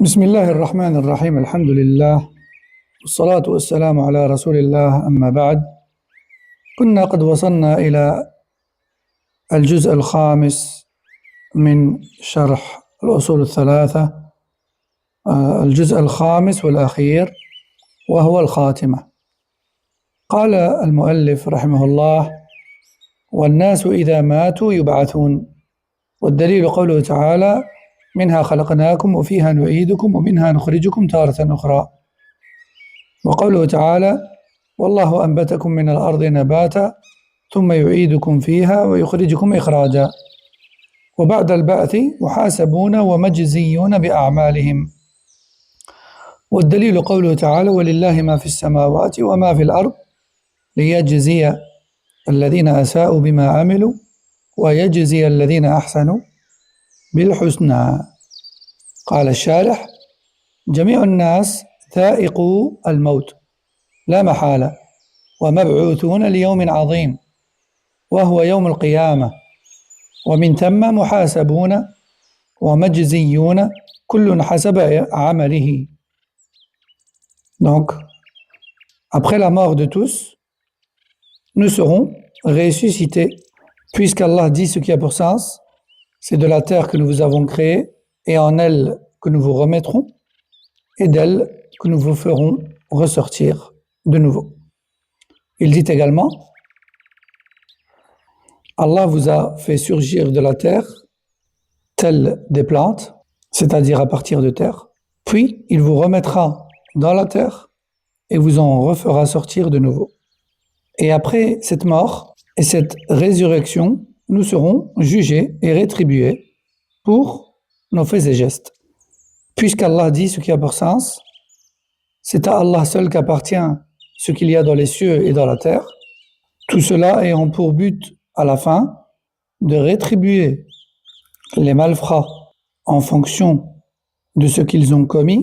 بسم الله الرحمن الرحيم الحمد لله والصلاة والسلام على رسول الله أما بعد. كنا قد وصلنا إلى الجزء الخامس من شرح الأصول الثلاثة، الجزء الخامس والأخير وهو الخاتمة. قال المؤلف رحمه الله: والناس إذا ماتوا يبعثون، والدليل قوله تعالى: منها خلقناكم وفيها نعيدكم ومنها نخرجكم تارة أخرى، وقوله تعالى: والله أنبتكم من الأرض نباتا ثم يعيدكم فيها ويخرجكم إخراجا، وبعد البعث محاسبون ومجزيون بأعمالهم. والدليل قوله تعالى: ولله ما في السماوات وما في الأرض ليجزي الذين أساءوا بما عملوا ويجزي الذين أحسنوا بالحسنى. قال الشارح: جميع الناس ذائقوا الموت لا محالة، ومبعوثون ليوم عظيم وهو يوم القيامة، ومن ثم محاسبون ومجزيون كل حسب عمله. Donc, après la mort de tous, nous serons ressuscités, puisqu'Allah dit ce qui a pour sens: c'est de la terre que nous vous avons créée, et en elle que nous vous remettrons, et d'elle que nous vous ferons ressortir de nouveau. Il dit également: Allah vous a fait surgir de la terre telles des plantes, c'est-à-dire à partir de terre, puis il vous remettra dans la terre et vous en refera sortir de nouveau. Et après cette mort et cette résurrection, nous serons jugés et rétribués pour nos faits et gestes. Puisqu'Allah dit ce qui a pour sens: c'est à Allah seul qu'appartient ce qu'il y a dans les cieux et dans la terre, tout cela ayant pour but à la fin de rétribuer les malfrats en fonction de ce qu'ils ont commis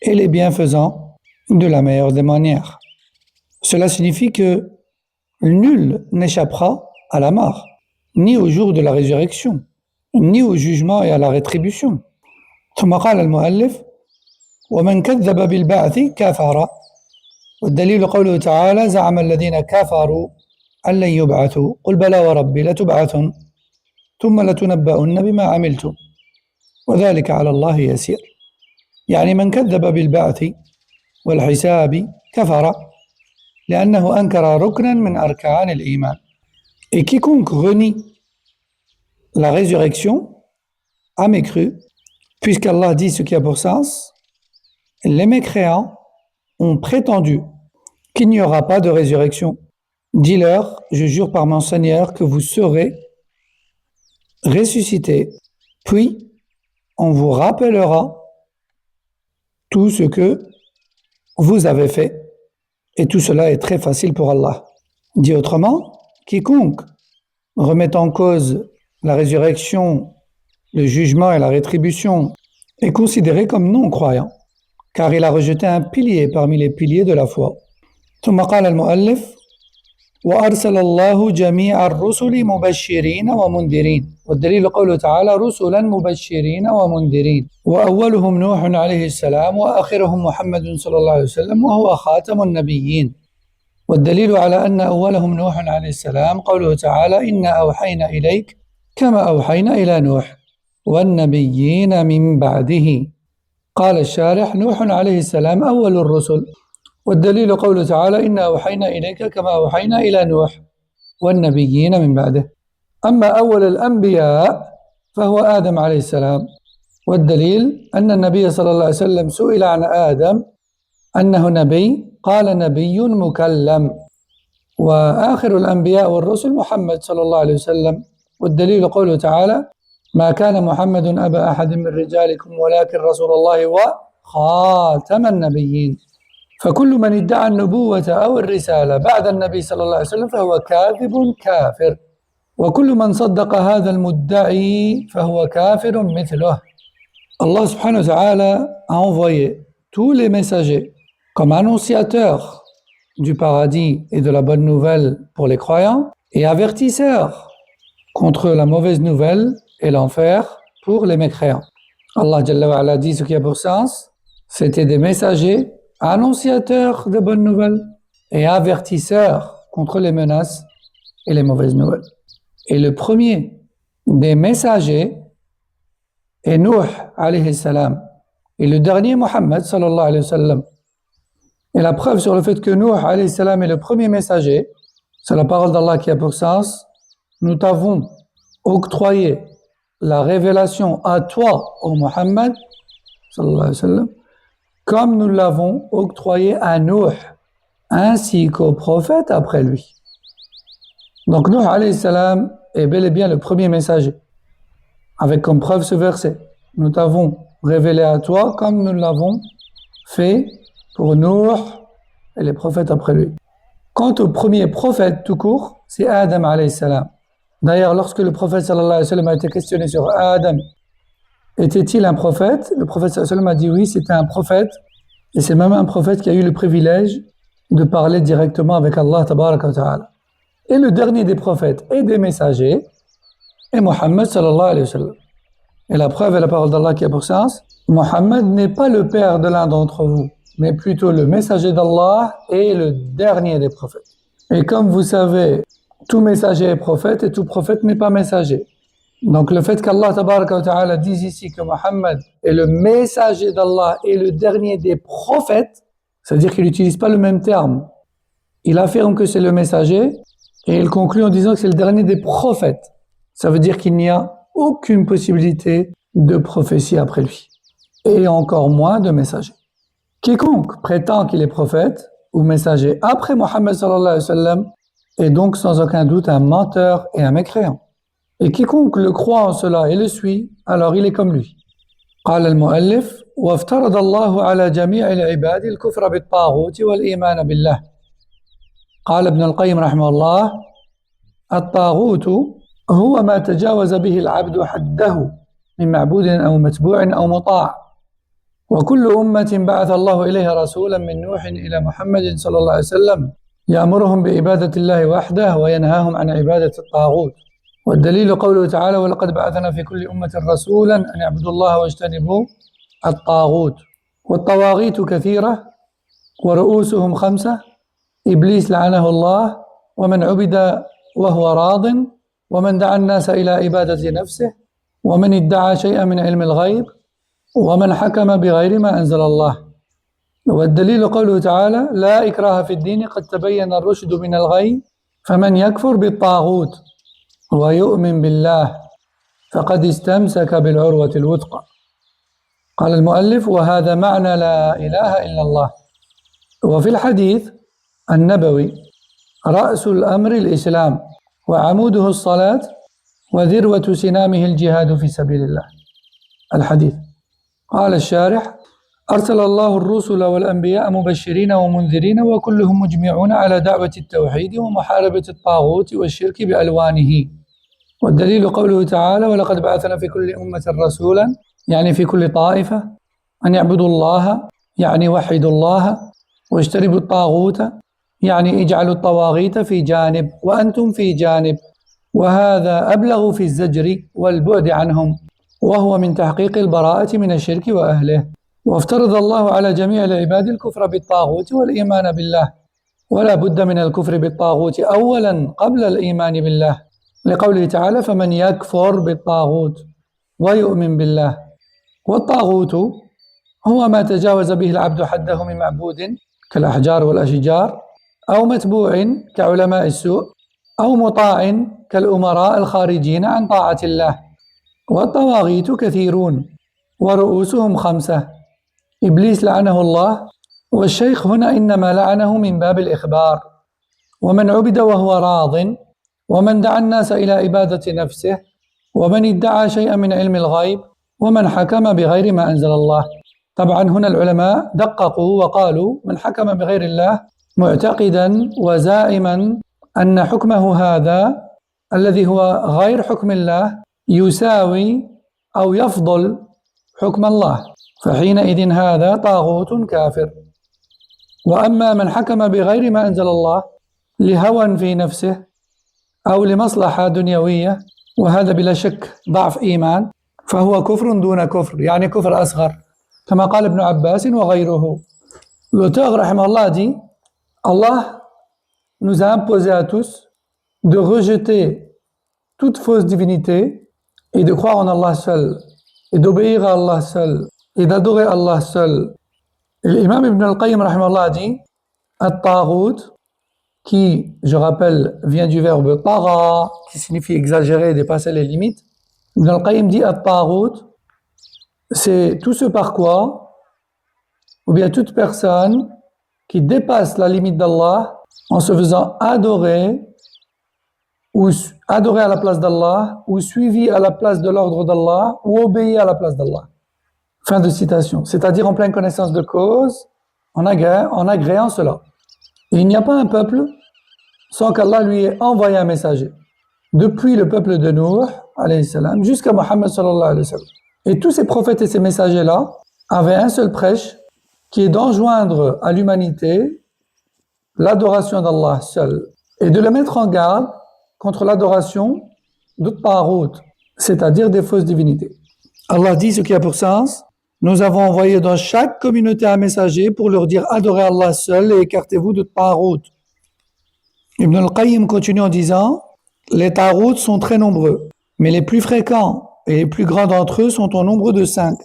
et les bienfaisants de la meilleure des manières. Cela signifie que nul n'échappera à la mort, ni au jour de la résurrection, ni au jugement et à la rétribution. ثم قال المؤلف: ومن كذب بالبعث كفر، والدليل قوله تعالى: زعم الذين كفروا أن لن يبعثوا قل بلى وربي لتبعثن ثم لتنبؤن بما عملتم وذلك على الله يسير. يعني من كذب بالبعث والحساب كفر لأنه أنكر ركنا من أركان الإيمان. Et quiconque renie la résurrection a mécru, puisqu'Allah dit ce qui a pour sens: les mécréants ont prétendu qu'il n'y aura pas de résurrection. Dis-leur: je jure par mon Seigneur que vous serez ressuscités, puis on vous rappellera tout ce que vous avez fait, et tout cela est très facile pour Allah. Dit autrement, quiconque remet en cause la résurrection, le jugement et la rétribution est considéré comme non-croyant, car il a rejeté un pilier parmi les piliers de la foi. ثم قال المؤلف: وأرسل الله جميع الرسل مبشرين ومنذرين، والدليل قوله تعالى: رسلا مبشرين ومنذرين، وأولهم نوح عليه السلام وآخرهم محمد صلى الله عليه وسلم وهو خاتم النبيين. والدليل على أن أولهم نوح عليه السلام قوله تعالى: إنا أوحينا إليك كما أوحينا إلى نوح والنبيين من بعده. قال الشارح: نوح عليه السلام أول الرسل، والدليل قوله تعالى: إنا أوحينا إليك كما أوحينا إلى نوح والنبيين من بعده. أما أول الأنبياء فهو آدم عليه السلام، والدليل أن النبي صلى الله عليه وسلم سئل عن آدم أنه نبي قال: نبي مكلم. وآخر الأنبياء والرسل محمد صلى الله عليه وسلم، والدليل قوله تعالى: ما كان محمد أبا أحد من رجالكم ولكن رسول الله وخاتم النبيين. فكل من ادعى النبوة أو الرسالة بعد النبي صلى الله عليه وسلم فهو كاذب كافر، وكل من صدق هذا المدعي فهو كافر مثله. Allah subhanahu wa ta'ala a envoyé tous les messagers comme annonciateurs du paradis et de la bonne nouvelle pour les croyants, et avertisseurs contre la mauvaise nouvelle et l'enfer pour les mécréants. Allah Jalla wa Ala dit ce qui a pour sens, c'était des messagers, annonciateurs de bonnes nouvelles et avertisseurs contre les menaces et les mauvaises nouvelles. Et le premier des messagers est Nuh alayhi salam et le dernier Muhammad sallallahu alayhi wa sallam. Et la preuve sur le fait que Nuh alayhi salam est le premier messager, c'est la parole d'Allah qui a pour sens, nous t'avons octroyé la révélation à toi, ô Muhammad sallallahu alayhi wa sallam, comme nous l'avons octroyé à Nuh, ainsi qu'aux prophètes après lui. Donc Nuh alayhi salam est bel et bien le premier messager, avec comme preuve ce verset. Nous t'avons révélé à toi comme nous l'avons fait pour Nuh et les prophètes après lui. Quant au premier prophète tout court, c'est Adam alayhi salam. D'ailleurs, lorsque le prophète sallallahu alayhi wa sallam a été questionné sur Adam, était-il un prophète? Le prophète sallallahu alayhi wa sallam a dit oui, c'était un prophète, et c'est même un prophète qui a eu le privilège de parler directement avec Allah tabaraka wa ta'ala. Et le dernier des prophètes et des messagers est Muhammad sallallahu alayhi wa sallam. Et la preuve est la parole d'Allah qui a pour sens, Muhammad n'est pas le père de l'un d'entre vous, mais plutôt le messager d'Allah et le dernier des prophètes. Et comme vous savez, tout messager est prophète et tout prophète n'est pas messager. Donc le fait qu'Allah tabaraka wa ta'ala dise ici que Muhammad est le messager d'Allah et le dernier des prophètes, c'est-à-dire qu'il n'utilise pas le même terme. Il affirme que c'est le messager et il conclut en disant que c'est le dernier des prophètes. Ça veut dire qu'il n'y a aucune possibilité de prophétie après lui. Et encore moins de messager. Quiconque prétend qu'il est prophète ou messager après Muhammad sallallahu alayhi wa sallam est donc sans aucun doute un menteur et un mécréant. Et quiconque le croit en cela et le suit, alors il est comme lui. قال المؤلف وافترض الله على جميع العباد الكفر بالطاغوت والإيمان بالله. قال ابن القيم رحمه الله الطاغوت هو ما تجاوز به العبد حده من معبود أو متبوع أو مطاع. وكل أمة بعث الله إليها رسولا من نوح إلى محمد صلى الله عليه وسلم يأمرهم بعبادة الله وحده وينهاهم عن عبادة الطاغوت. والدليل قوله تعالى ولقد بعثنا في كل أمة رسولا أن يعبدوا الله واجتنبوا الطاغوت. والطواغيت كثيرة ورؤوسهم 5 إبليس لعنه الله ومن عبد وهو راض ومن دعا الناس إلى عبادة نفسه ومن ادعى شيئا من علم الغيب ومن حكم بغير ما أنزل الله. والدليل قوله تعالى لا إكراه في الدين قد تبين الرشد من الغي فمن يكفر بالطاغوت ويؤمن بالله فقد استمسك بالعروة الوثقى. قال المؤلف وهذا معنى لا إله إلا الله. وفي الحديث النبوي رأس الأمر الإسلام وعموده الصلاة وذروة سنامه الجهاد في سبيل الله. الحديث. قال الشارح أرسل الله الرسل والأنبياء مبشرين ومنذرين وكلهم مجمعون على دعوة التوحيد ومحاربة الطاغوت والشرك بألوانه. والدليل قوله تعالى ولقد بعثنا في كل أمة رسولا يعني في كل طائفة أن يعبدوا الله يعني وحدوا الله واجتنبوا الطاغوت يعني اجعلوا الطواغيت في جانب وأنتم في جانب وهذا أبلغ في الزجر والبعد عنهم وهو من تحقيق البراءة من الشرك وأهله. وافترض الله على جميع العباد الكفر بالطاغوت والإيمان بالله ولا بد من الكفر بالطاغوت أولا قبل الإيمان بالله لقوله تعالى فمن يكفر بالطاغوت ويؤمن بالله. والطاغوت هو ما تجاوز به العبد حده من معبود كالأحجار والأشجار أو متبوع كعلماء السوء أو مطاع كالأمراء الخارجين عن طاعة الله. والطواغيت كثيرون ورؤوسهم 5 إبليس لعنه الله والشيخ هنا إنما لعنه من باب الإخبار ومن عبد وهو راض ومن دعا الناس إلى عبادة نفسه ومن ادعى شيئا من علم الغيب ومن حكم بغير ما أنزل الله. طبعا هنا العلماء دققوا وقالوا من حكم بغير الله معتقدا وزائما أن حكمه هذا الذي هو غير حكم الله يساوي أو يفضل حكم الله فحينئذ هذا طاغوت كافر. وأما من حكم بغير ما أنزل الله لهوى في نفسه أو لمصلحة دنيوية وهذا بلا شك ضعف إيمان فهو كفر دون كفر يعني كفر أصغر كما قال ابن عباس وغيره. L'auteur rahimahullah dit Allah nous a imposé à tous de rejeter toute fausse divinité et de croire en Allah seul et d'obéir à Allah seul et d'adorer Allah seul. Et l'imam Ibn al-Qayyim rahimahullah dit At-Taghut, qui, je rappelle, vient du verbe tara, qui signifie exagérer, dépasser les limites. Ibn al-Qayyim dit At-Taghut, c'est tout ce par quoi, ou bien toute personne qui dépasse la limite d'Allah en se faisant adorer, ou adorer à la place d'Allah, ou suivi à la place de l'ordre d'Allah, ou obéi à la place d'Allah. Fin de citation. C'est-à-dire en pleine connaissance de cause, en agréant cela. Et il n'y a pas un peuple sans qu'Allah lui ait envoyé un messager. Depuis le peuple de Nuh, alayhi salam, jusqu'à Muhammad sallallahu alayhi wa sallam. Et tous ces prophètes et ces messagers-là avaient un seul prêche, qui est d'enjoindre à l'humanité l'adoration d'Allah seul, et de le mettre en garde contre l'adoration de Taghut, c'est-à-dire des fausses divinités. Allah dit ce qui a pour sens, nous avons envoyé dans chaque communauté un messager pour leur dire adorez Allah seul et écartez-vous de Taghut. Ibn al-Qayyim continue en disant les Taghut sont très nombreux, mais les plus fréquents et les plus grands d'entre eux sont au nombre de 5.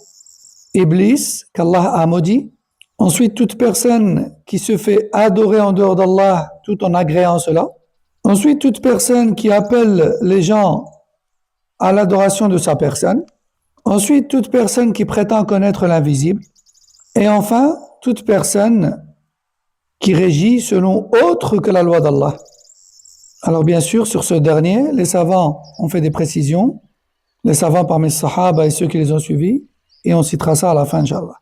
Iblis, qu'Allah a maudit. Ensuite, toute personne qui se fait adorer en dehors d'Allah tout en agréant cela. Ensuite, toute personne qui appelle les gens à l'adoration de sa personne. Ensuite, toute personne qui prétend connaître l'invisible. Et enfin, toute personne qui régit selon autre que la loi d'Allah. Alors bien sûr, sur ce dernier, les savants ont fait des précisions. Les savants parmi les Sahaba et ceux qui les ont suivis. Et on citera ça à la fin, Inch'Allah.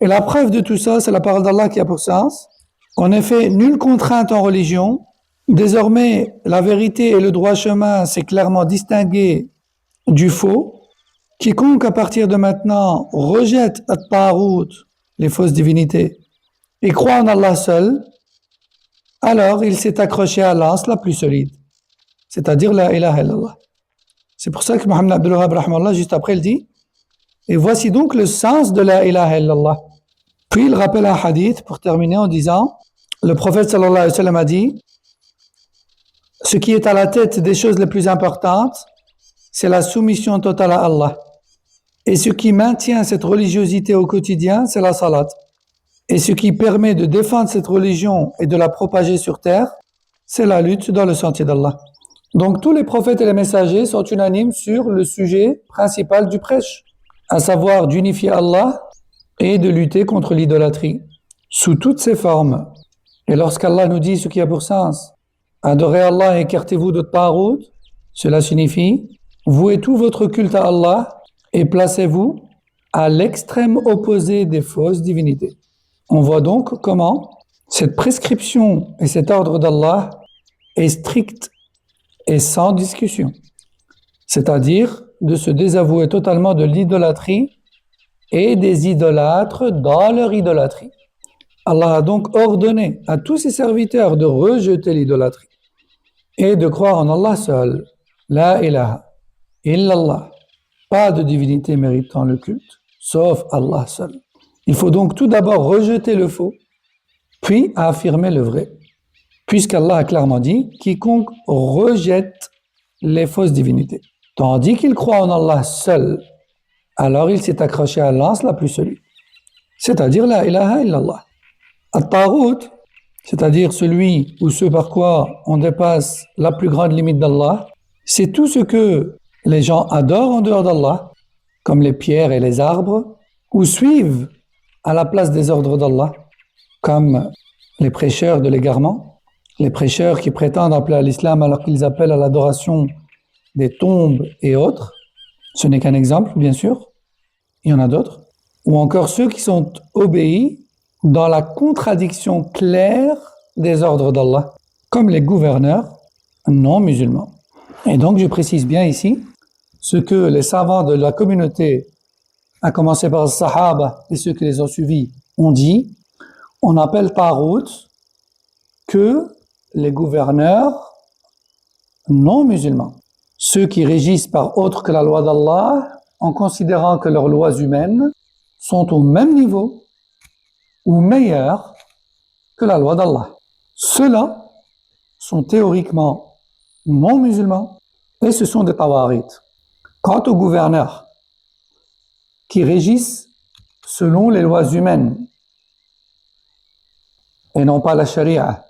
Et la preuve de tout ça, c'est la parole d'Allah qui a pour sens. En effet, nulle contrainte en religion. Désormais, la vérité et le droit chemin, c'est clairement distingué du faux. Quiconque, à partir de maintenant, rejette at-Taghut, les fausses divinités, et croit en Allah seul, alors il s'est accroché à l'anse la plus solide, c'est-à-dire la ilaha illallah. C'est pour ça que Mohammed Abdul Wahhab, rahimahullah, juste après, il dit et voici donc le sens de la ilaha illallah. Puis il rappelle un hadith pour terminer en disant le prophète sallallahu alayhi wa sallam a dit ce qui est à la tête des choses les plus importantes, c'est la soumission totale à Allah. Et ce qui maintient cette religiosité au quotidien, c'est la salat. Et ce qui permet de défendre cette religion et de la propager sur terre, c'est la lutte dans le sentier d'Allah. Donc tous les prophètes et les messagers sont unanimes sur le sujet principal du prêche, à savoir d'unifier Allah et de lutter contre l'idolâtrie, sous toutes ses formes. Et lorsqu'Allah nous dit ce qui a pour sens, adorez Allah et écartez-vous de Taghut, cela signifie, vouez tout votre culte à Allah et placez-vous à l'extrême opposé des fausses divinités. On voit donc comment cette prescription et cet ordre d'Allah est strict et sans discussion. C'est-à-dire de se désavouer totalement de l'idolâtrie et des idolâtres dans leur idolâtrie. Allah a donc ordonné à tous ses serviteurs de rejeter l'idolâtrie et de croire en Allah seul. La ilaha illallah. Pas de divinité méritant le culte, sauf Allah seul. Il faut donc tout d'abord rejeter le faux, puis affirmer le vrai. Puisqu'Allah a clairement dit « Quiconque rejette les fausses divinités ». Tandis qu'il croit en Allah seul, alors il s'est accroché à l'anse la plus solide, c'est-à-dire la ilaha illallah. At-Taghut, c'est-à-dire celui ou ce par quoi on dépasse la plus grande limite d'Allah, c'est tout ce que les gens adorent en dehors d'Allah, comme les pierres et les arbres, ou suivent à la place des ordres d'Allah, comme les prêcheurs de l'égarement, les prêcheurs qui prétendent appeler à l'islam alors qu'ils appellent à l'adoration des tombes et autres. Ce n'est qu'un exemple, bien sûr. Il y en a d'autres. Ou encore ceux qui sont obéis dans la contradiction claire des ordres d'Allah, comme les gouverneurs non musulmans. Et donc, je précise bien ici ce que les savants de la communauté, à commencer par les Sahaba et ceux qui les ont suivis, ont dit. On appelle Taghut que les gouverneurs non musulmans. Ceux qui régissent par autre que la loi d'Allah en considérant que leurs lois humaines sont au même niveau ou meilleures que la loi d'Allah. Ceux-là sont théoriquement non musulmans et ce sont des tawarites. Quant aux gouverneurs qui régissent selon les lois humaines et non pas la charia,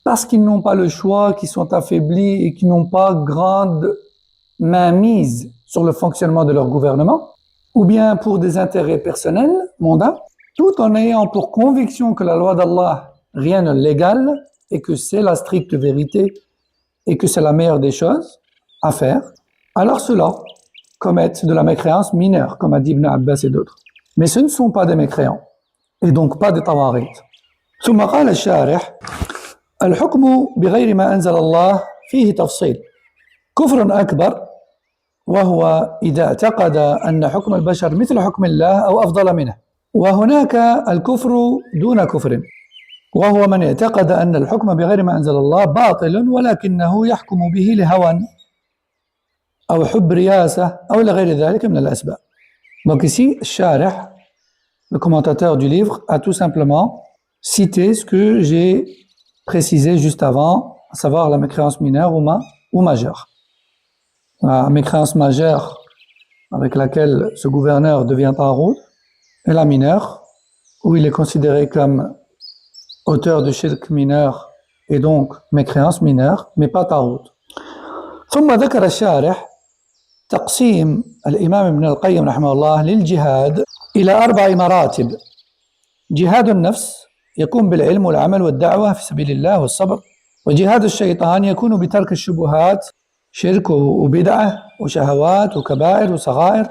parce qu'ils n'ont pas le choix, qu'ils sont affaiblis et qu'ils n'ont pas grande mainmise sur le fonctionnement de leur gouvernement, ou bien pour des intérêts personnels, mondains, tout en ayant pour conviction que la loi d'Allah, rien ne l'égale et que c'est la stricte vérité et que c'est la meilleure des choses à faire, alors ceux-là commettent de la mécréance mineure, comme a dit Ibn Abbas et d'autres. Mais ce ne sont pas des mécréants, et donc pas des tawarites. ثم قال الشارح الحكم بغير ما أنزل الله فيه تفصيل كفر أكبر وهو إذا اعتقد أن حكم البشر مثل حكم الله أو أفضل منه وهناك الكفر دون كفر وهو من اعتقد أن الحكم بغير ما أنزل الله باطل ولكنه يحكم به لهوى أو حب رياسة أو لغير ذلك من الأسباب. Donc ici, الشارح, le commentateur du livre, a tout simplement cité ce que j'ai précisé juste avant, à savoir la mécréance mineure ou majeure. La mécréance majeure avec laquelle ce gouverneur devient tarout et la mineure, où il est considéré comme auteur de shirk mineur et donc mécréance mineure, mais pas tarout. ثم ذكر الشارح تقسيم الإمام ابن القيم رحمه الله للجهاد إلى 4 مراتب. جهاد النفس يكون بالعلم والعمل والدعوة في سبيل الله والصبر، وجهاد الشيطان يكون بترك الشبهات شرك وبدعة وشهوات وكبائر وصغائر،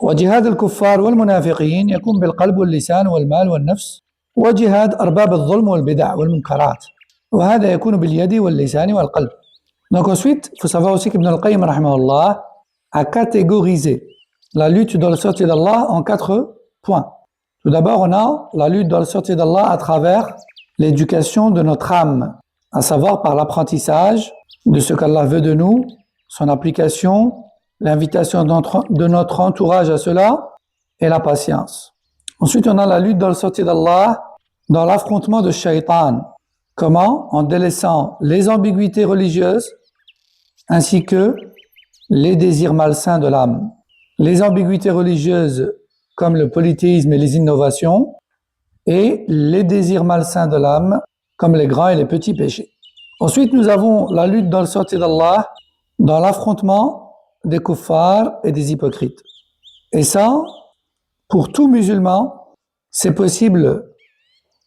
وجهاد الكفار والمنافقين يكون بالقلب واللسان والمال والنفس، وجهاد أرباب الظلم والبدع والمنكرات، وهذا يكون باليد واللسان والقلب. Donc ensuite, il faut savoir aussi qu'Ibn al-Qayyim rahimahullah a catégorisé la lutte dans le sentier d'Allah en 4 points. Tout d'abord, on a la lutte dans le sentier d'Allah à travers l'éducation de notre âme, à savoir par l'apprentissage de ce qu'Allah veut de nous, son application, l'invitation de notre entourage à cela et la patience. Ensuite, on a la lutte dans le sentier d'Allah dans l'affrontement de Shaitan. Comment? En délaissant les ambiguïtés religieuses ainsi que les désirs malsains de l'âme. Les ambiguïtés religieuses comme le polythéisme et les innovations, et les désirs malsains de l'âme, comme les grands et les petits péchés. Ensuite, nous avons la lutte dans le sentier d'Allah, dans l'affrontement des kuffars et des hypocrites. Et ça, pour tout musulman, c'est possible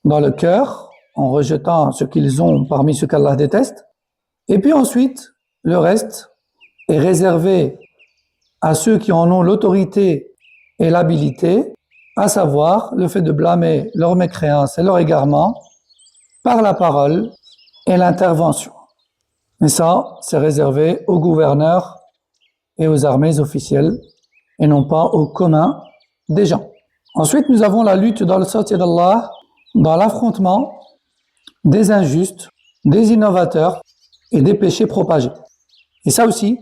dans le cœur, en rejetant ce qu'ils ont parmi ce qu'Allah déteste. Et puis ensuite, le reste est réservé à ceux qui en ont l'autorité et l'habilité, à savoir le fait de blâmer leur mécréance et leur égarement par la parole et l'intervention. Mais ça, c'est réservé aux gouverneurs et aux armées officielles et non pas au commun des gens. Ensuite, nous avons la lutte dans le sentier d'Allah, dans l'affrontement des injustes, des innovateurs et des péchés propagés. Et ça aussi,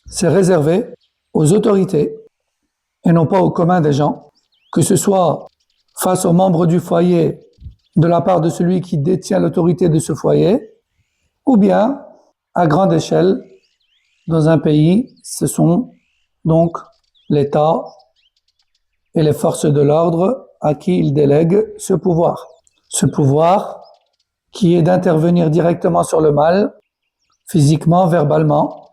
c'est réservé aux autorités et non pas au commun des gens, que ce soit face aux membres du foyer de la part de celui qui détient l'autorité de ce foyer, ou bien à grande échelle dans un pays, ce sont donc l'État et les forces de l'ordre à qui il délègue ce pouvoir. Ce pouvoir qui est d'intervenir directement sur le mal, physiquement, verbalement.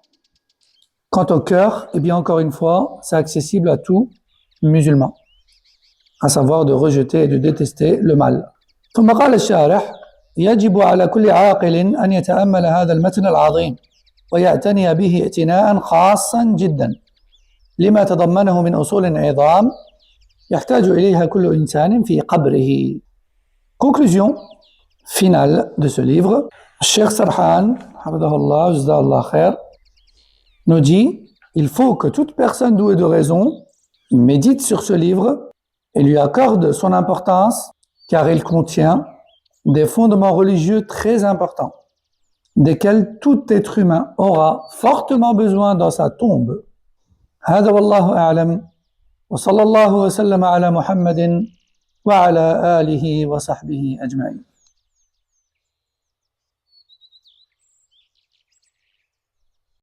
Quant au cœur, eh bien encore une fois, c'est accessible à tout musulman, à savoir de rejeter et de détester le mal. ثم قال الشارح يجب على كل عاقل أن يتأمل هذا المتن العظيم ويعتني به اعتناء خاصا جدا لما تضمنه من أصول عظام يحتاج إليها كل إنسان في قبره. Conclusion finale de ce livre, Cheikh Sarhan, hafidahullah, jazakallah khair, nous dit, il faut que toute personne douée de raison médite sur ce livre et lui accorde son importance car il contient des fondements religieux très importants, desquels tout être humain aura fortement besoin dans sa tombe. هذا والله أعلم وصلى الله وسلم على محمد وعلى آله وصحبه أجمعين.